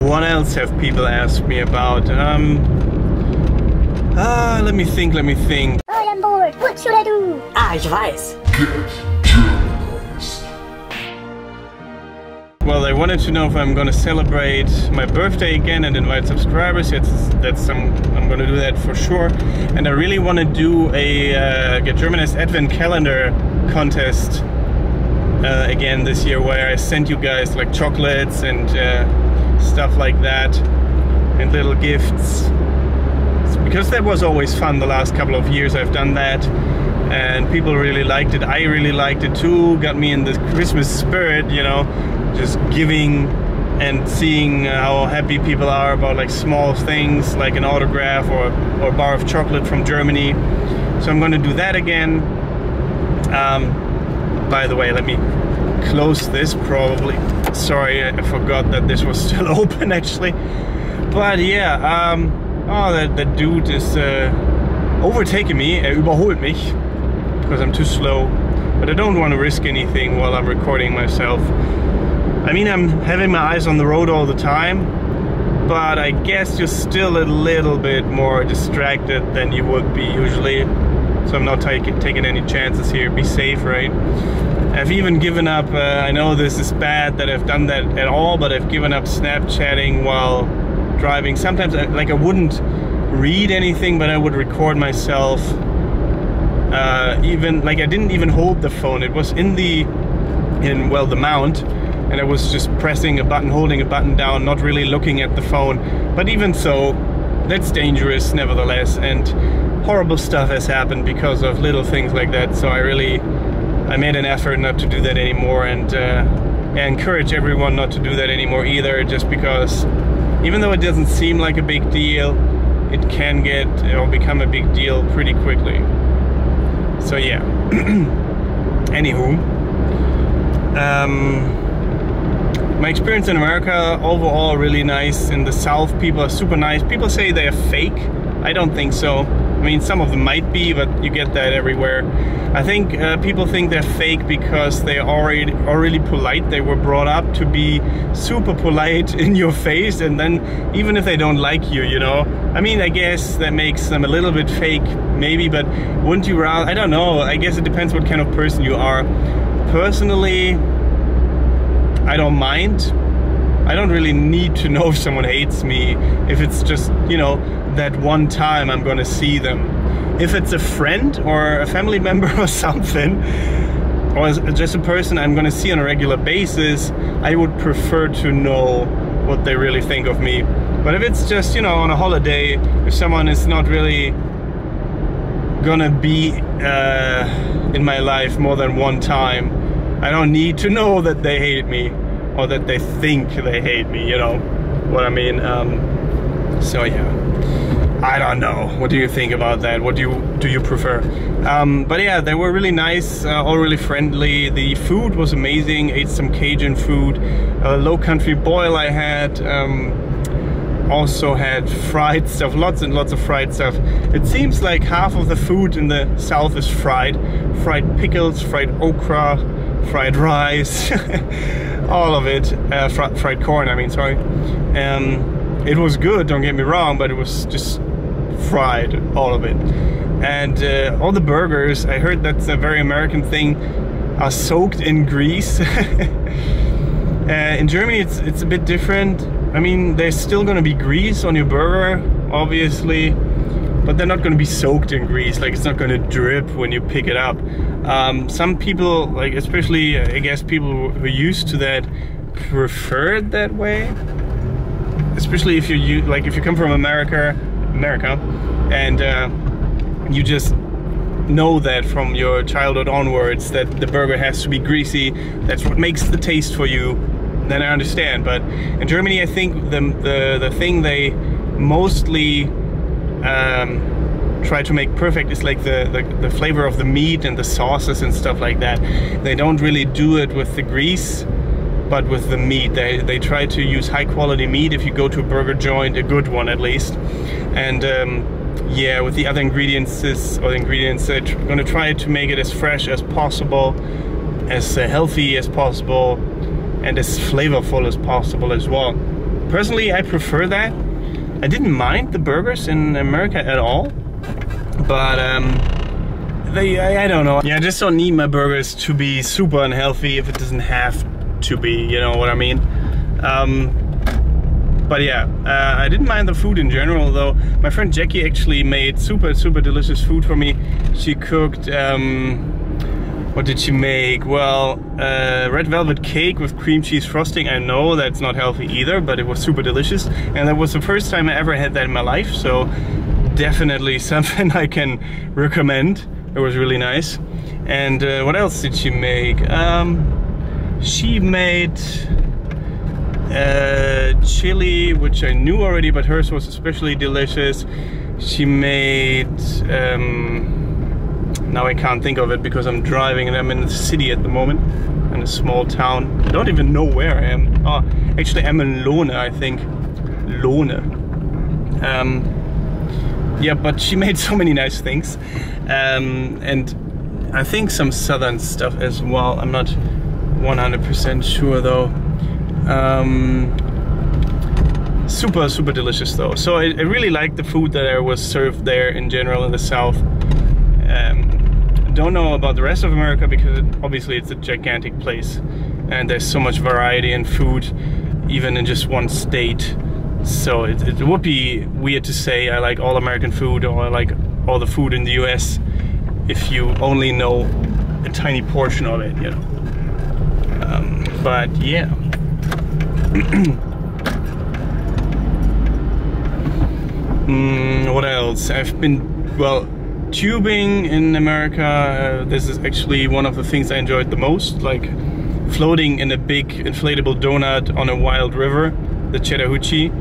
What else have people asked me about? Let me think. I am bored. What should I do? Ich weiß. Well, they wanted to know if I'm gonna celebrate my birthday again and invite subscribers. I'm gonna do that for sure. And I really want to do a Germanized Advent calendar contest again this year, where I send you guys like chocolates and stuff like that and little gifts. Because that was always fun the last couple of years I've done that. And people really liked it. I really liked it too. Got me in the Christmas spirit, you know. Just giving and seeing how happy people are about like small things like an autograph or a bar of chocolate from Germany. So I'm going to do that again. By the way, let me close this probably. Sorry, I forgot that this was still open actually. But yeah, oh, that dude is overtaking me, überholt mich, because I'm too slow. But I don't want to risk anything while I'm recording myself. I mean, I'm having my eyes on the road all the time, but I guess you're still a little bit more distracted than you would be usually. So I'm not taking any chances here. Be safe, right? I've even given up, I know this is bad that I've done that at all, but I've given up Snapchatting while driving. Sometimes I wouldn't read anything, but I would record myself. Even like I didn't even hold the phone. It was in the mount. And I was just pressing a button, holding a button down, not really looking at the phone. But even so, that's dangerous nevertheless, and horrible stuff has happened because of little things like that. So I made an effort not to do that anymore, and I encourage everyone not to do that anymore either, just because even though it doesn't seem like a big deal, it can get or become a big deal pretty quickly. So yeah. Anywho. My experience in America, overall really nice. In the South, people are super nice. People say they are fake. I don't think so. I mean, some of them might be, but you get that everywhere. I think people think they're fake because they are already polite. They were brought up to be super polite in your face, and then even if they don't like you, you know. I mean, I guess that makes them a little bit fake, maybe, but wouldn't you rather? I don't know. I guess it depends what kind of person you are. Personally, I don't mind. I don't really need to know if someone hates me, if it's just, you know, that one time I'm gonna see them. If it's a friend or a family member or something, or just a person I'm gonna see on a regular basis, I would prefer to know what they really think of me. But if it's just, you know, on a holiday, if someone is not really gonna be in my life more than one time, I don't need to know that they hate me or that they think they hate me, you know what I mean? So yeah, I don't know. What do you think about that? What do you prefer? But yeah, they were really nice, all really friendly. The food was amazing. Ate some Cajun food, a low country boil I had. Also had fried stuff, lots and lots of fried stuff. It seems like half of the food in the South is fried. Fried pickles, fried okra, fried rice, all of it. Fried corn, I mean, sorry. It was good, don't get me wrong, but it was just fried, all of it. And all the burgers, I heard that's a very American thing, are soaked in grease. In Germany, it's a bit different. I mean, there's still gonna be grease on your burger, obviously, but they're not gonna be soaked in grease. Like, it's not gonna drip when you pick it up. Some people, like especially I guess people who are used to that, prefer it that way. Especially if you come from America, and you just know that from your childhood onwards that the burger has to be greasy. That's what makes the taste for you. Then I understand. But in Germany, I think the thing they mostly try to make perfect is like the flavor of the meat and the sauces and stuff like that. They don't really do it with the grease, but with the meat. They try to use high quality meat if you go to a burger joint, a good one at least. And yeah, with the other ingredients, they're gonna try to make it as fresh as possible, as healthy as possible, and as flavorful as possible as well. Personally, I prefer that. I didn't mind the burgers in America at all, but I don't know. Yeah, I just don't need my burgers to be super unhealthy if it doesn't have to be, you know what I mean? But yeah, I didn't mind the food in general though. My friend Jackie actually made super delicious food for me. She cooked, what did she make? Well, red velvet cake with cream cheese frosting. I know that's not healthy either, but it was super delicious. And that was the first time I ever had that in my life. So definitely something I can recommend. It was really nice. And what else did she make? She made chili, which I knew already, but hers was especially delicious. She made, now I can't think of it because I'm driving and I'm in the city at the moment, in a small town. I don't even know where I am. Oh, actually I'm in Lohne, I think. Lohne. Yeah, but she made so many nice things. And I think some southern stuff as well. I'm not 100% sure though. Super delicious though. So I really like the food that was served there in general in the South. Don't know about the rest of America because obviously it's a gigantic place and there's so much variety in food, even in just one state. So it would be weird to say I like all American food or I like all the food in the US if you only know a tiny portion of it, you know. But yeah. What else? I've been, well, tubing in America. This is actually one of the things I enjoyed the most, like floating in a big inflatable donut on a wild river, the Chattahoochee.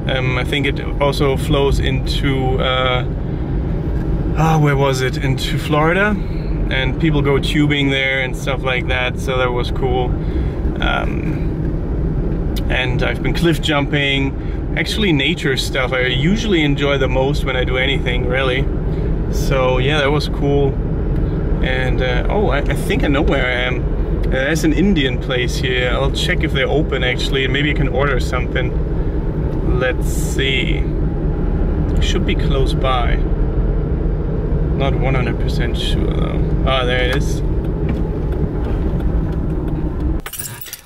I think it also flows into, where was it? Into Florida, and people go tubing there and stuff like that, so that was cool. And I've been cliff jumping. Actually, nature stuff I usually enjoy the most when I do anything, really. So yeah, that was cool. And oh, I think I know where I am. There's an Indian place here. I'll check if they're open actually, and maybe you can order something. Let's see. It should be close by. Not 100% sure though. Ah, there it is.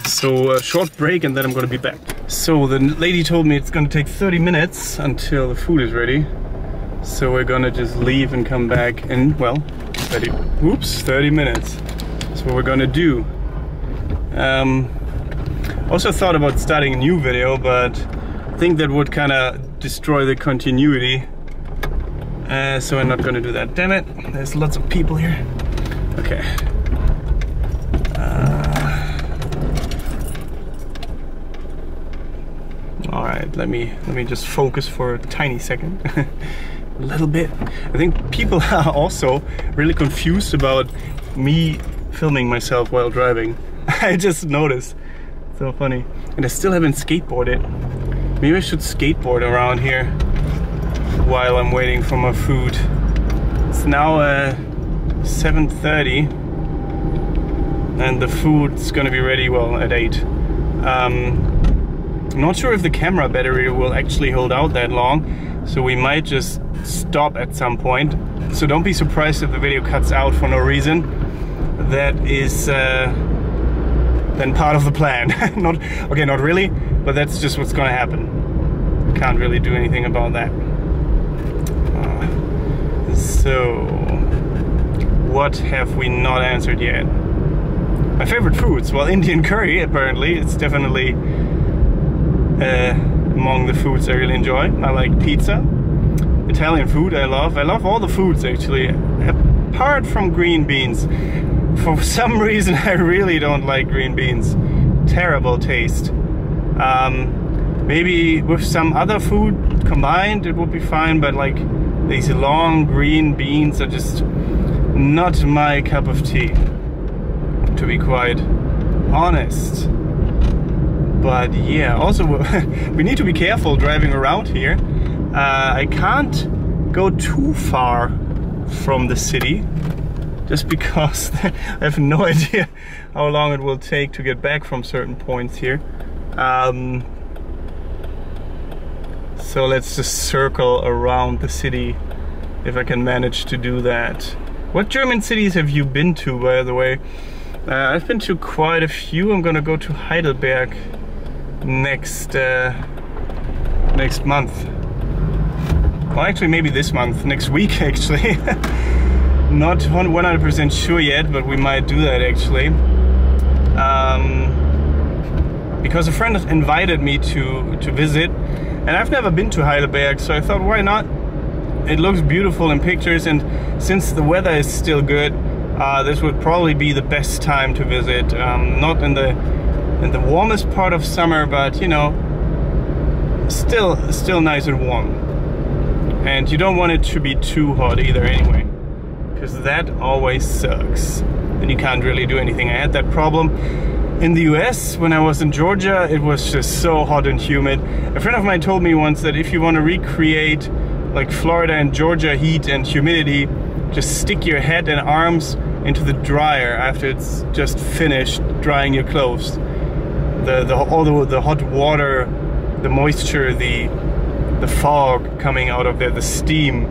So a short break and then I'm gonna be back. So the lady told me it's gonna take 30 minutes until the food is ready. So we're gonna just leave and come back in, well, 30 minutes. That's what we're gonna do. Also thought about starting a new video, but I think that would kind of destroy the continuity. So I'm not gonna do that. Damn it, there's lots of people here. Okay. Alright, let me just focus for a tiny second. A little bit. I think people are also really confused about me filming myself while driving. I just noticed. So funny. And I still haven't skateboarded. Maybe I should skateboard around here while I'm waiting for my food. It's now 7:30 and the food's gonna be ready, well, at 8. I'm not sure if the camera battery will actually hold out that long, so we might just stop at some point. So don't be surprised if the video cuts out for no reason. That is then part of the plan. Not really, but that's just what's gonna happen. Can't really do anything about that. So, what have we not answered yet? My favorite foods? Well, Indian curry, apparently. It's definitely among the foods I really enjoy. I like pizza. Italian food I love. I love all the foods actually, apart from green beans. For some reason I really don't like green beans. Terrible taste. Maybe with some other food combined it would be fine, but like these long green beans are just not my cup of tea, to be quite honest. But yeah, also we need to be careful driving around here. I can't go too far from the city just because I have no idea how long it will take to get back from certain points here. So let's just circle around the city if I can manage to do that. What German cities have you been to, by the way? I've been to quite a few. I'm gonna go to Heidelberg next month. Well, actually maybe this month, next week actually. Not 100% sure yet, but we might do that actually. Because a friend invited me to visit, and I've never been to Heidelberg, so I thought, why not? It looks beautiful in pictures, and since the weather is still good, this would probably be the best time to visit. Not in the warmest part of summer, but you know, still nice and warm. And you don't want it to be too hot either anyway, because that always sucks. Then you can't really do anything. I had that problem in the US when I was in Georgia. It was just so hot and humid. A friend of mine told me once that if you want to recreate like Florida and Georgia heat and humidity, just stick your head and arms into the dryer after it's just finished drying your clothes. All the hot water, the moisture, the fog coming out of there, the steam,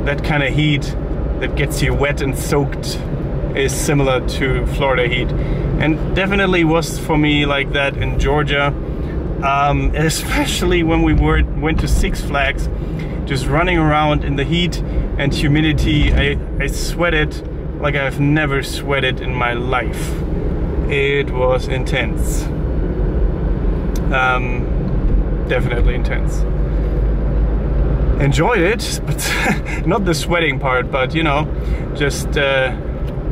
that kind of heat that gets you wet and soaked is similar to Florida heat, and definitely was for me like that in Georgia, especially when we went to Six Flags. Just running around in the heat and humidity, I sweated like I've never sweated in my life. It was intense. Definitely intense. Enjoyed it, but not the sweating part, but you know, just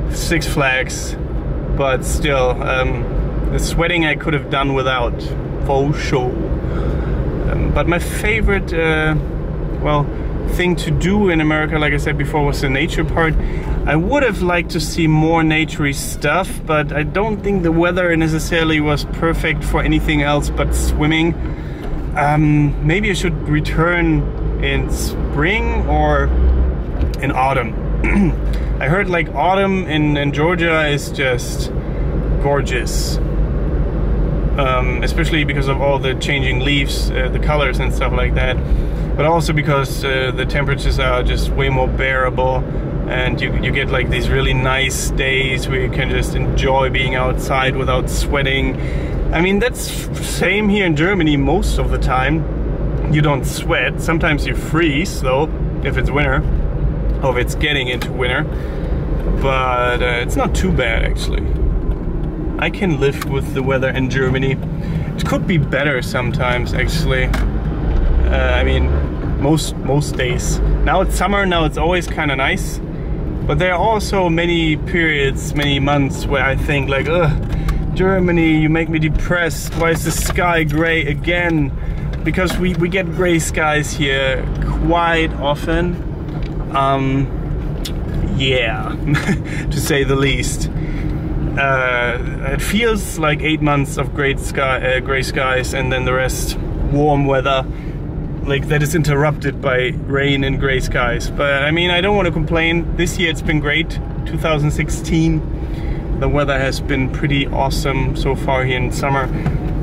Six Flags, but still, the sweating I could have done without, for sure. But my favorite thing to do in America, like I said before, was the nature part. I would have liked to see more naturey stuff, but I don't think the weather necessarily was perfect for anything else but swimming. Maybe I should return in spring or in autumn. I heard like autumn in Georgia is just gorgeous. Especially because of all the changing leaves, the colors and stuff like that. But also because the temperatures are just way more bearable, and you get like these really nice days where you can just enjoy being outside without sweating. I mean, that's same here in Germany most of the time. You don't sweat. Sometimes you freeze though, if it's winter, or if it's getting into winter. But it's not too bad actually. I can live with the weather in Germany. It could be better sometimes actually. I mean, most days. Now it's summer, now it's always kind of nice. But there are also many periods, many months where I think like, ugh, Germany, you make me depressed. Why is the sky gray again? Because we get gray skies here quite often. Yeah, to say the least. It feels like 8 months of gray skies, and then the rest warm weather, like that is interrupted by rain and gray skies. But I mean, I don't want to complain. This year it's been great. 2016, the weather has been pretty awesome so far here in summer.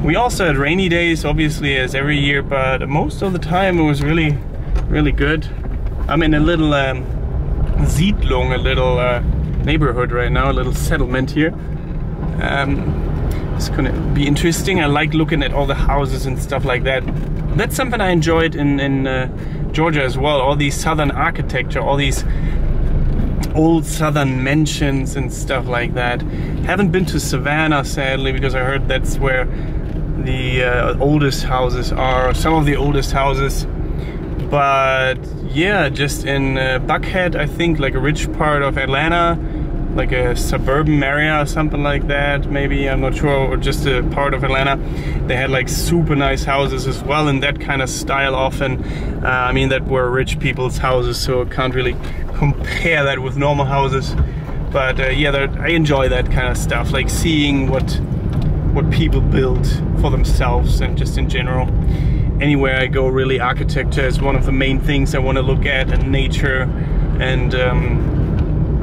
We also had rainy days, obviously, as every year, but most of the time it was really, really good. I'm in a little Siedlung, a little neighborhood right now, a little settlement here. It's gonna be interesting. I like looking at all the houses and stuff like that. That's something I enjoyed in Georgia as well. All these southern architecture, all these old southern mansions and stuff like that. Haven't been to Savannah sadly, because I heard that's where the oldest houses are, or some of the oldest houses. But yeah, just in Buckhead, I think, like a rich part of Atlanta, like a suburban area or something like that, maybe, I'm not sure, or just a part of Atlanta. They had like super nice houses as well in that kind of style often. I mean, that were rich people's houses, so I can't really compare that with normal houses. But yeah, I enjoy that kind of stuff, like seeing what people build for themselves and just in general. Anywhere I go, really, architecture is one of the main things I want to look at, and nature, and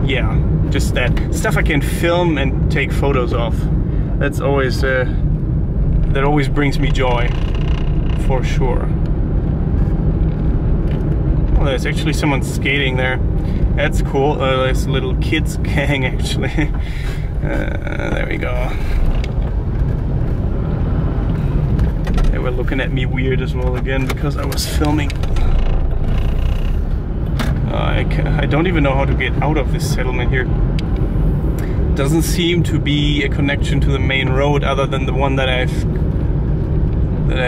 yeah, just that stuff I can film and take photos of. That's always that always brings me joy, for sure. Oh, there's actually someone skating there. That's cool. There's a little kids gang actually. There we go. They were looking at me weird as well again because I was filming. I don't even know how to get out of this settlement here. Doesn't seem to be a connection to the main road other than the one that I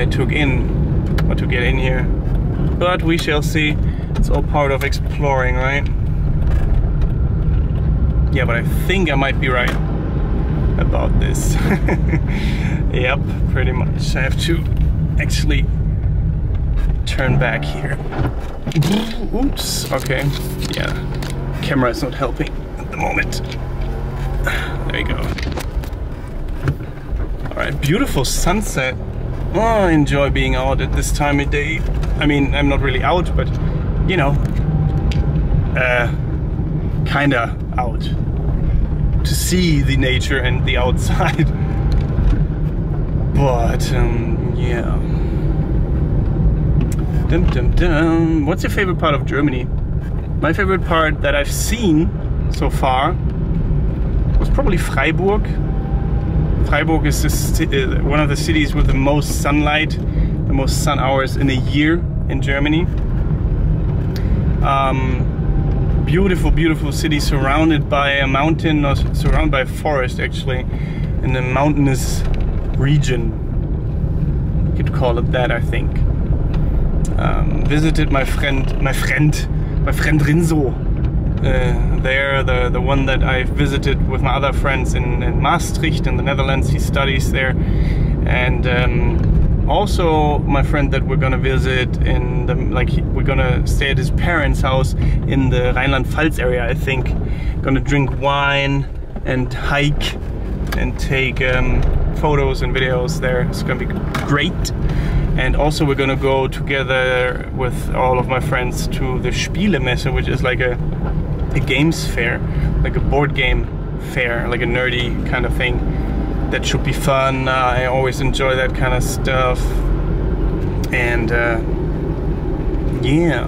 took in, or to get in here. But we shall see. It's all part of exploring, right? Yeah, but I think I might be right about this. Yep, pretty much. I have to actually turn back here. Oops, okay. Yeah, camera is not helping at the moment. There you go. Alright, beautiful sunset. Oh, I enjoy being out at this time of day. I mean, I'm not really out, but you know, kinda out to see the nature and the outside. But yeah. Dum dum dum. What's your favorite part of Germany? My favorite part that I've seen so far was probably Freiburg. Freiburg is one of the cities with the most sunlight, the most sun hours in a year in Germany. Beautiful, beautiful city surrounded by a mountain, or surrounded by a forest actually, in a mountainous region. You could call it that, I think. Visited my friend Rinso. There, the one that I visited with my other friends in Maastricht in the Netherlands. He studies there, and also my friend that we're gonna visit in the, we're gonna stay at his parents' house in the Rhineland-Pfalz area, I think. Gonna drink wine and hike and take photos and videos there. It's gonna be great. And also we're gonna go together with all of my friends to the Spielemesse, which is like a games fair, like a board game fair, like a nerdy kind of thing. That should be fun. I always enjoy that kind of stuff. And yeah,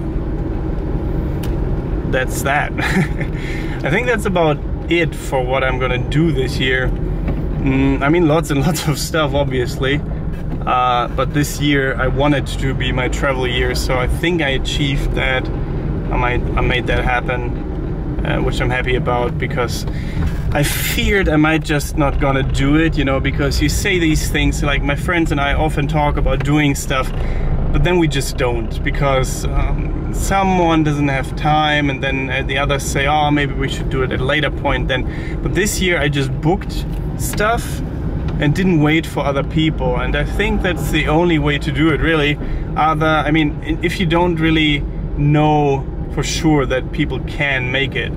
that's that. I think that's about it for what I'm gonna do this year. I mean, lots and lots of stuff, obviously. But this year I wanted to be my travel year, so I think I achieved that. I made that happen, which I'm happy about, because I feared I might just not gonna do it, you know, because you say these things, like my friends and I often talk about doing stuff, but then we just don't, because someone doesn't have time, and then the others say, oh, maybe we should do it at a later point then. But this year I just booked stuff and didn't wait for other people, and I think that's the only way to do it, really. I mean, if you don't really know for sure that people can make it,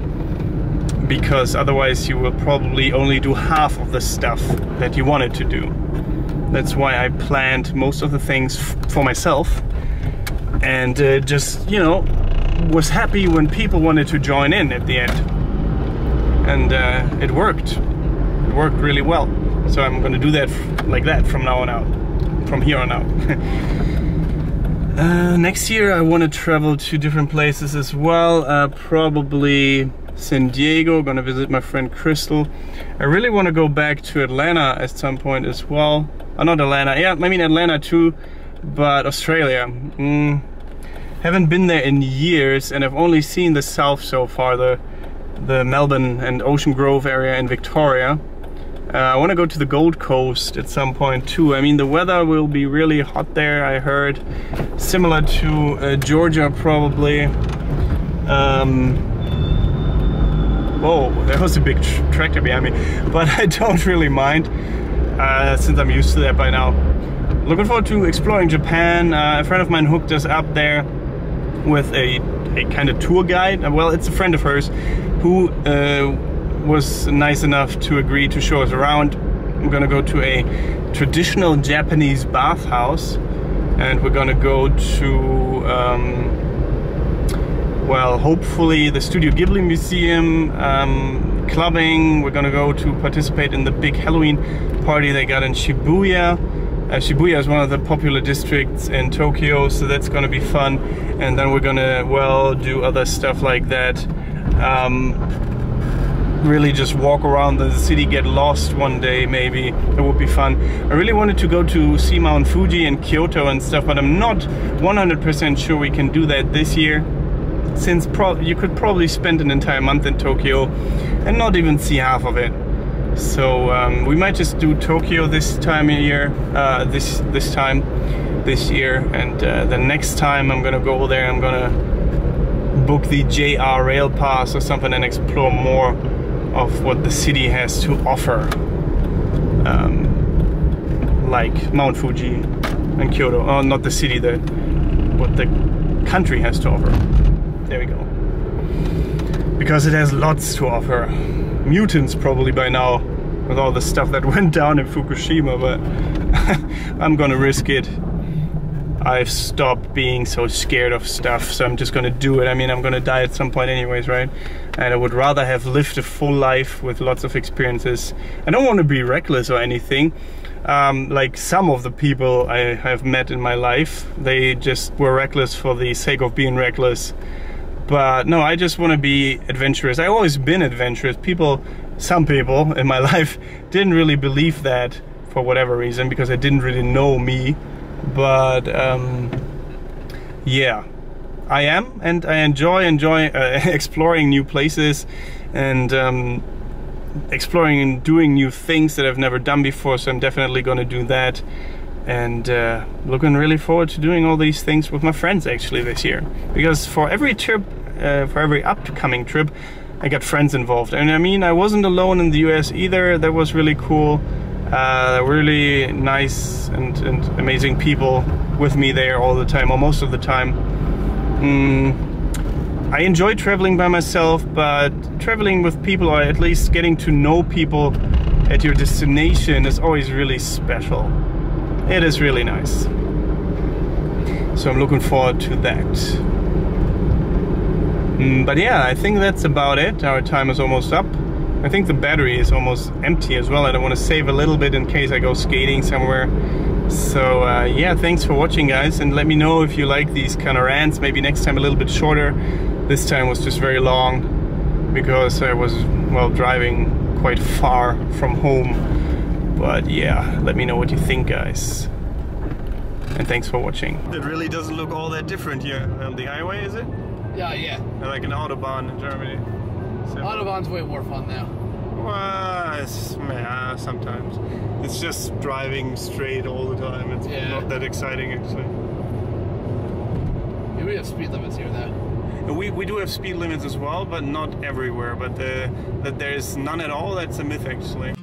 because otherwise you will probably only do half of the stuff that you wanted to do. That's why I planned most of the things for myself, and just, you know, was happy when people wanted to join in at the end. And it worked. It worked really well. So I'm gonna do that like that from now on out, from here on out. Next year I want to travel to different places as well. Probably San Diego, gonna visit my friend Crystal. I really want to go back to Atlanta at some point as well. Not Atlanta, yeah, I mean Atlanta too, but Australia. Haven't been there in years, and I've only seen the south so far, the Melbourne and Ocean Grove area in Victoria. I want to go to the Gold Coast at some point too. I mean, the weather will be really hot there, I heard. Similar to Georgia, probably. Whoa, there was a big tractor behind me. But I don't really mind, since I'm used to that by now. Looking forward to exploring Japan. A friend of mine hooked us up there with a kind of tour guide. Well, it's a friend of hers who was nice enough to agree to show us around. We're gonna go to a traditional Japanese bathhouse, and we're gonna go to well, hopefully the Studio Ghibli Museum, clubbing. We're gonna go to participate in the big Halloween party they got in Shibuya. Shibuya is one of the popular districts in Tokyo, so that's gonna be fun. And then we're gonna, well, do other stuff like that. Really just walk around the city, get lost one day maybe. That would be fun. I really wanted to go to see Mount Fuji and Kyoto and stuff, but I'm not 100% sure we can do that this year, since you could probably spend an entire month in Tokyo and not even see half of it. So we might just do Tokyo this time of year, this year, and the next time I'm gonna go there, I'm gonna book the JR Rail Pass or something and explore more of what the city has to offer, like Mount Fuji and Kyoto. Oh, not the city, what the country has to offer. There we go. Because it has lots to offer. Mutants probably by now, with all the stuff that went down in Fukushima, but I'm gonna risk it. I've stopped being so scared of stuff, so I'm just gonna do it. I mean, I'm gonna die at some point anyways, right? And I would rather have lived a full life with lots of experiences. I don't want to be reckless or anything. Like some of the people I have met in my life, they just were reckless for the sake of being reckless. But no, I just want to be adventurous. I've always been adventurous. Some people in my life didn't really believe that for whatever reason, because they didn't really know me. But yeah, I am, and I enjoy exploring new places and exploring and doing new things that I've never done before, so I'm definitely gonna do that. And looking really forward to doing all these things with my friends actually this year, because for every trip, for every upcoming trip, I got friends involved. And I mean, I wasn't alone in the US either. That was really cool. Really nice and amazing people with me there all the time, or most of the time. I enjoy traveling by myself, but traveling with people, or at least getting to know people at your destination, is always really special. It is really nice. So I'm looking forward to that. But yeah, I think that's about it. Our time is almost up. I think the battery is almost empty as well. I don't want to save a little bit in case I go skating somewhere. So yeah, thanks for watching, guys, and let me know if you like these kind of rants. Maybe next time a little bit shorter. This time was just very long because I was, well, driving quite far from home. But yeah, let me know what you think, guys. And thanks for watching. It really doesn't look all that different here on the highway, is it? Yeah. Like an Autobahn in Germany. So, Autobahn's way more fun now. Well, yeah, sometimes. It's just driving straight all the time. It's not that exciting, actually. Yeah, we have speed limits here, though. We do have speed limits as well, but not everywhere. But that there's none at all, that's a myth, actually.